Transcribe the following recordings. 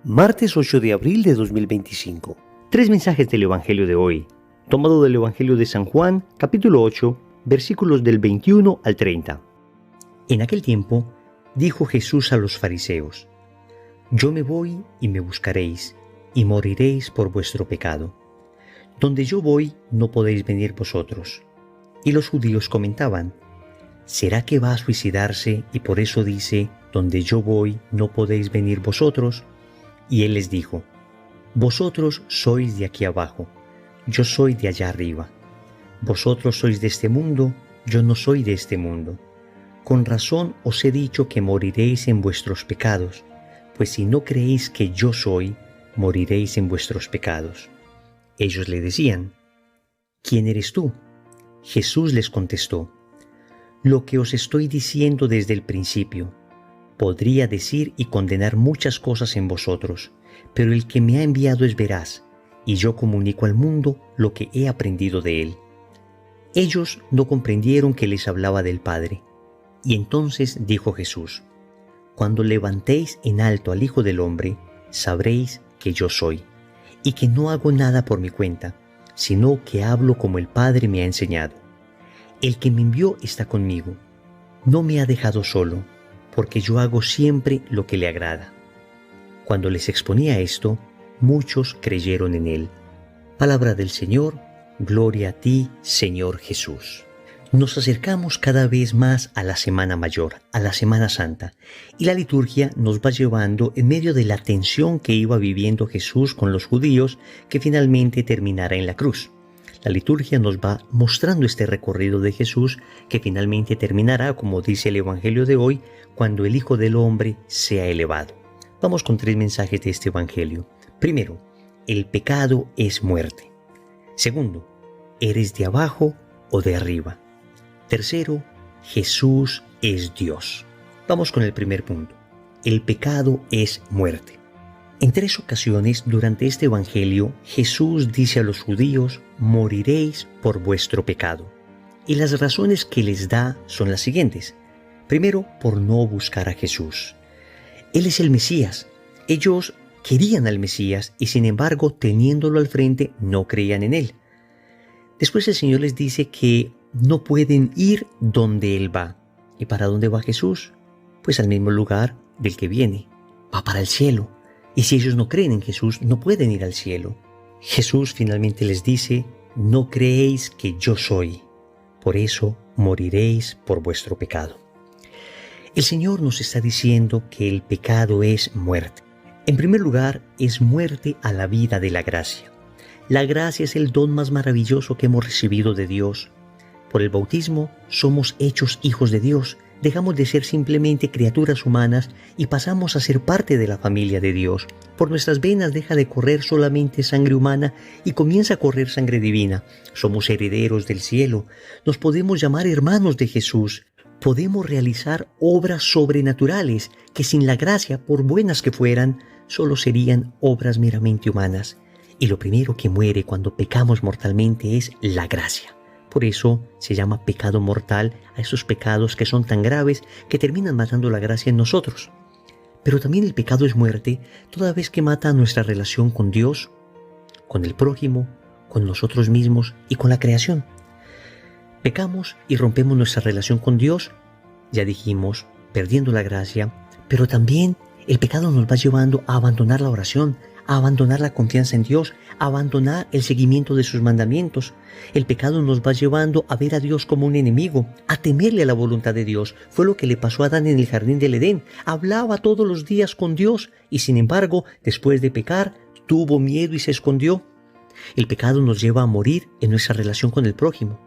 Martes 8 de abril de 2025. Tres mensajes del Evangelio de hoy, tomado del Evangelio de San Juan, capítulo 8, versículos del 21 al 30. En aquel tiempo, dijo Jesús a los fariseos: Yo me voy y me buscaréis, y moriréis por vuestro pecado. Donde yo voy, no podéis venir vosotros. Y los judíos comentaban: ¿Será que va a suicidarse y por eso dice, donde yo voy, no podéis venir vosotros? Y él les dijo: Vosotros sois de aquí abajo, yo soy de allá arriba. Vosotros sois de este mundo, yo no soy de este mundo. Con razón os he dicho que moriréis en vuestros pecados, pues si no creéis que yo soy, moriréis en vuestros pecados. Ellos le decían: ¿Quién eres tú? Jesús les contestó: Lo que os estoy diciendo desde el principio. Podría decir y condenar muchas cosas en vosotros, pero el que me ha enviado es veraz, y yo comunico al mundo lo que he aprendido de él. Ellos no comprendieron que les hablaba del Padre. Y entonces dijo Jesús: Cuando levantéis en alto al Hijo del Hombre, sabréis que yo soy, y que no hago nada por mi cuenta, sino que hablo como el Padre me ha enseñado. El que me envió está conmigo. No me ha dejado solo, porque yo hago siempre lo que le agrada. Cuando les exponía esto, muchos creyeron en él. Palabra del Señor, gloria a ti, Señor Jesús. Nos acercamos cada vez más a la Semana Mayor, a la Semana Santa, y la liturgia nos va llevando en medio de la tensión que iba viviendo Jesús con los judíos, que finalmente terminará en la cruz. La liturgia nos va mostrando este recorrido de Jesús que finalmente terminará, como dice el Evangelio de hoy, cuando el Hijo del Hombre sea elevado. Vamos con tres mensajes de este Evangelio. Primero, el pecado es muerte. Segundo, ¿eres de abajo o de arriba? Tercero, Jesús es Dios. Vamos con el primer punto. El pecado es muerte. En tres ocasiones durante este Evangelio, Jesús dice a los judíos: moriréis por vuestro pecado. Y las razones que les da son las siguientes. Primero, por no buscar a Jesús. Él es el Mesías. Ellos querían al Mesías y sin embargo, teniéndolo al frente, no creían en él. Después el Señor les dice que no pueden ir donde Él va. ¿Y para dónde va Jesús? Pues al mismo lugar del que viene. Va para el cielo. Y si ellos no creen en Jesús, no pueden ir al cielo. Jesús finalmente les dice: no creéis que yo soy, por eso moriréis por vuestro pecado. El Señor nos está diciendo que el pecado es muerte. En primer lugar, es muerte a la vida de la gracia. La gracia es el don más maravilloso que hemos recibido de Dios. Por el bautismo somos hechos hijos de Dios. Dejamos de ser simplemente criaturas humanas y pasamos a ser parte de la familia de Dios. Por nuestras venas deja de correr solamente sangre humana y comienza a correr sangre divina. Somos herederos del cielo. Nos podemos llamar hermanos de Jesús. Podemos realizar obras sobrenaturales que sin la gracia, por buenas que fueran, solo serían obras meramente humanas. Y lo primero que muere cuando pecamos mortalmente es la gracia. Por eso se llama pecado mortal a esos pecados que son tan graves que terminan matando la gracia en nosotros. Pero también el pecado es muerte toda vez que mata nuestra relación con Dios, con el prójimo, con nosotros mismos y con la creación. Pecamos y rompemos nuestra relación con Dios, ya dijimos, perdiendo la gracia, pero también el pecado nos va llevando a abandonar la oración, a abandonar la confianza en Dios, a abandonar el seguimiento de sus mandamientos. El pecado nos va llevando a ver a Dios como un enemigo, a temerle a la voluntad de Dios. Fue lo que le pasó a Adán en el jardín del Edén. Hablaba todos los días con Dios y sin embargo, después de pecar, tuvo miedo y se escondió. El pecado nos lleva a morir en nuestra relación con el prójimo.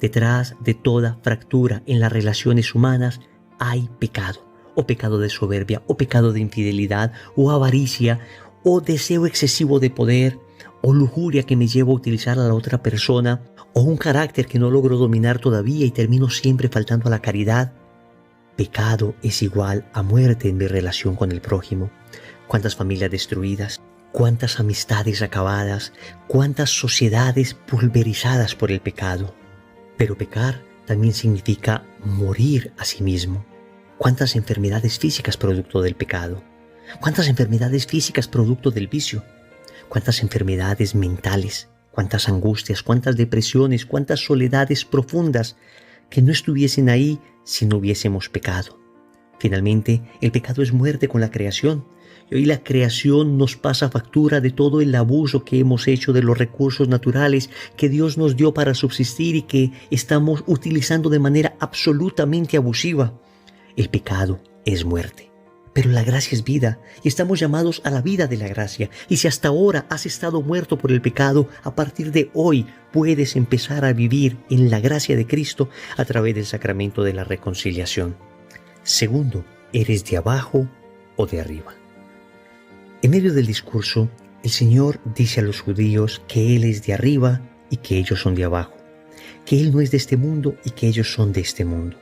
Detrás de toda fractura en las relaciones humanas hay pecado. O pecado de soberbia, o pecado de infidelidad, o avaricia, o deseo excesivo de poder, o lujuria que me lleva a utilizar a la otra persona, o un carácter que no logro dominar todavía y termino siempre faltando a la caridad. Pecado es igual a muerte en mi relación con el prójimo. Cuántas familias destruidas, cuántas amistades acabadas, cuántas sociedades pulverizadas por el pecado. Pero pecar también significa morir a sí mismo. Cuántas enfermedades físicas producto del pecado. ¿Cuántas enfermedades físicas producto del vicio? ¿Cuántas enfermedades mentales? ¿Cuántas angustias? ¿Cuántas depresiones? ¿Cuántas soledades profundas que no estuviesen ahí si no hubiésemos pecado? Finalmente, el pecado es muerte con la creación. Y hoy la creación nos pasa factura de todo el abuso que hemos hecho de los recursos naturales que Dios nos dio para subsistir y que estamos utilizando de manera absolutamente abusiva. El pecado es muerte. Pero la gracia es vida y estamos llamados a la vida de la gracia. Y si hasta ahora has estado muerto por el pecado, a partir de hoy puedes empezar a vivir en la gracia de Cristo a través del sacramento de la reconciliación. Segundo, ¿eres de abajo o de arriba? En medio del discurso, el Señor dice a los judíos que Él es de arriba y que ellos son de abajo, que Él no es de este mundo y que ellos son de este mundo.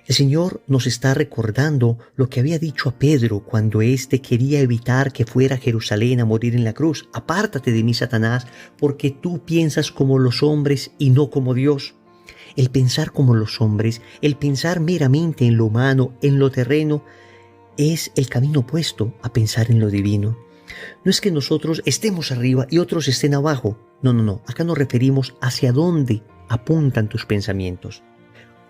El Señor nos está recordando lo que había dicho a Pedro cuando éste quería evitar que fuera a Jerusalén a morir en la cruz. Apártate de mí, Satanás, porque tú piensas como los hombres y no como Dios. El pensar como los hombres, el pensar meramente en lo humano, en lo terreno, es el camino opuesto a pensar en lo divino. No es que nosotros estemos arriba y otros estén abajo. No. Acá nos referimos hacia dónde apuntan tus pensamientos.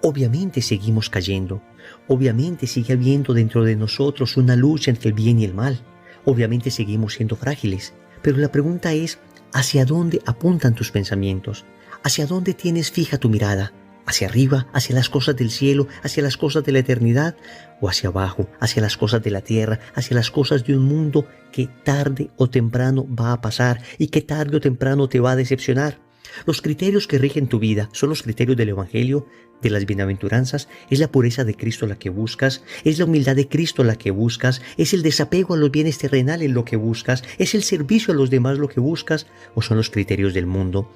Obviamente seguimos cayendo, obviamente sigue habiendo dentro de nosotros una lucha entre el bien y el mal, obviamente seguimos siendo frágiles, pero la pregunta es, ¿hacia dónde apuntan tus pensamientos? ¿Hacia dónde tienes fija tu mirada? ¿Hacia arriba, hacia las cosas del cielo, hacia las cosas de la eternidad? ¿O hacia abajo, hacia las cosas de la tierra, hacia las cosas de un mundo que tarde o temprano va a pasar y que tarde o temprano te va a decepcionar? Los criterios que rigen tu vida son los criterios del Evangelio, de las bienaventuranzas. Es la pureza de Cristo la que buscas, es la humildad de Cristo la que buscas, es el desapego a los bienes terrenales lo que buscas, es el servicio a los demás lo que buscas, o son los criterios del mundo.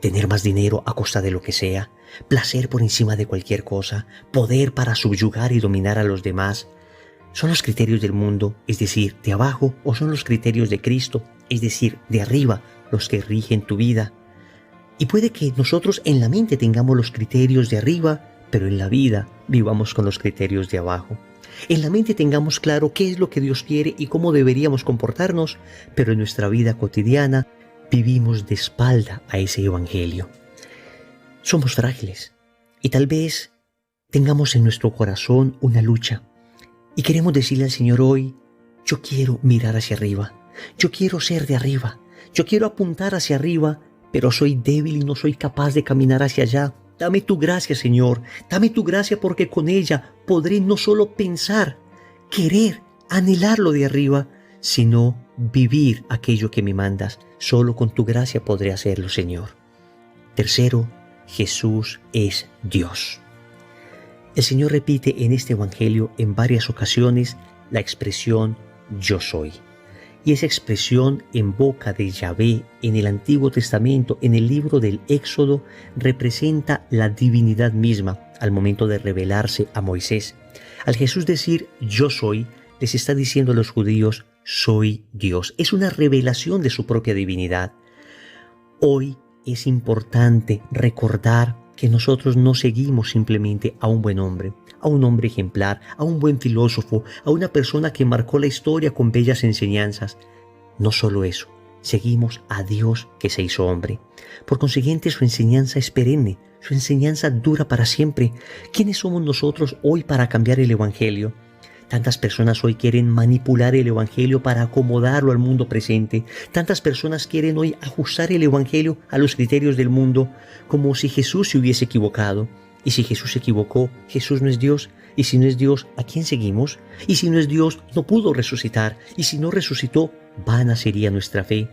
Tener más dinero a costa de lo que sea, placer por encima de cualquier cosa, poder para subyugar y dominar a los demás. ¿Son los criterios del mundo, es decir, de abajo, o son los criterios de Cristo, es decir, de arriba, los que rigen tu vida? Y puede que nosotros en la mente tengamos los criterios de arriba, pero en la vida vivamos con los criterios de abajo. En la mente tengamos claro qué es lo que Dios quiere y cómo deberíamos comportarnos, pero en nuestra vida cotidiana vivimos de espalda a ese Evangelio. Somos frágiles y tal vez tengamos en nuestro corazón una lucha y queremos decirle al Señor hoy, yo quiero mirar hacia arriba, yo quiero ser de arriba, yo quiero apuntar hacia arriba, pero soy débil y no soy capaz de caminar hacia allá. Dame tu gracia, Señor, dame tu gracia porque con ella podré no solo pensar, querer, anhelar lo de arriba, sino vivir aquello que me mandas. Solo con tu gracia podré hacerlo, Señor. Tercero, Jesús es Dios. El Señor repite en este Evangelio en varias ocasiones la expresión yo soy. Y esa expresión en boca de Yahvé en el Antiguo Testamento, en el libro del Éxodo, representa la divinidad misma al momento de revelarse a Moisés. Al Jesús decir yo soy, les está diciendo a los judíos soy Dios. Es una revelación de su propia divinidad. Hoy es importante recordar que nosotros no seguimos simplemente a un buen hombre, a un hombre ejemplar, a un buen filósofo, a una persona que marcó la historia con bellas enseñanzas. No solo eso, seguimos a Dios que se hizo hombre. Por consiguiente, su enseñanza es perenne, su enseñanza dura para siempre. ¿Quiénes somos nosotros hoy para cambiar el Evangelio? Tantas personas hoy quieren manipular el Evangelio para acomodarlo al mundo presente. Tantas personas quieren hoy ajustar el Evangelio a los criterios del mundo, como si Jesús se hubiese equivocado. Y si Jesús se equivocó, Jesús no es Dios. Y si no es Dios, ¿a quién seguimos? Y si no es Dios, no pudo resucitar. Y si no resucitó, vana sería nuestra fe.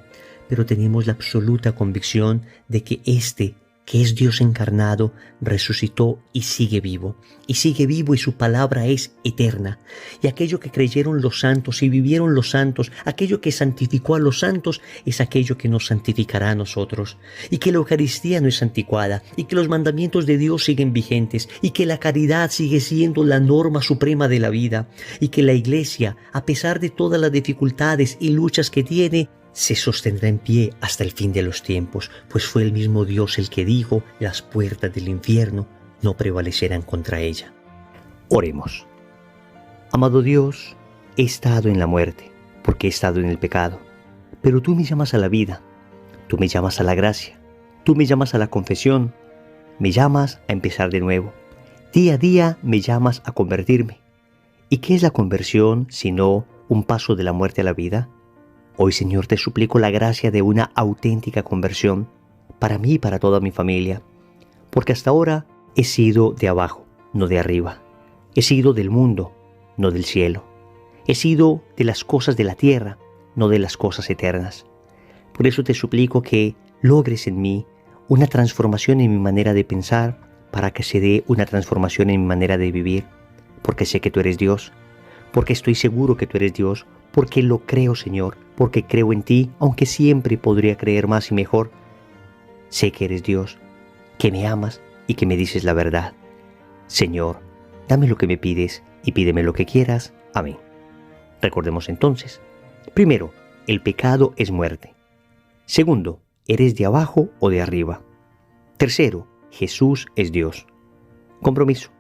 Pero tenemos la absoluta convicción de que este, que es Dios encarnado, resucitó y sigue vivo. Y sigue vivo y su palabra es eterna. Y aquello que creyeron los santos y vivieron los santos, aquello que santificó a los santos, es aquello que nos santificará a nosotros. Y que la Eucaristía no es anticuada, y que los mandamientos de Dios siguen vigentes, y que la caridad sigue siendo la norma suprema de la vida, y que la Iglesia, a pesar de todas las dificultades y luchas que tiene, se sostendrá en pie hasta el fin de los tiempos, pues fue el mismo Dios el que dijo, las puertas del infierno no prevalecerán contra ella. Oremos. Amado Dios, he estado en la muerte, porque he estado en el pecado. Pero tú me llamas a la vida, tú me llamas a la gracia, tú me llamas a la confesión, me llamas a empezar de nuevo. Día a día me llamas a convertirme. ¿Y qué es la conversión sino un paso de la muerte a la vida? Hoy, Señor, te suplico la gracia de una auténtica conversión para mí y para toda mi familia, porque hasta ahora he sido de abajo, no de arriba. He sido del mundo, no del cielo. He sido de las cosas de la tierra, no de las cosas eternas. Por eso te suplico que logres en mí una transformación en mi manera de pensar, para que se dé una transformación en mi manera de vivir, porque sé que tú eres Dios, porque estoy seguro que tú eres Dios, porque lo creo, Señor, porque creo en ti, aunque siempre podría creer más y mejor. Sé que eres Dios, que me amas y que me dices la verdad. Señor, dame lo que me pides y pídeme lo que quieras. Amén. Recordemos entonces, primero, el pecado es muerte. Segundo, ¿eres de abajo o de arriba? Tercero, Jesús es Dios. Compromiso.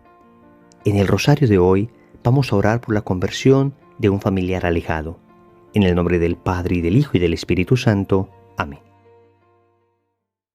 En el rosario de hoy vamos a orar por la conversión de un familiar alejado. En el nombre del Padre, y del Hijo, y del Espíritu Santo. Amén.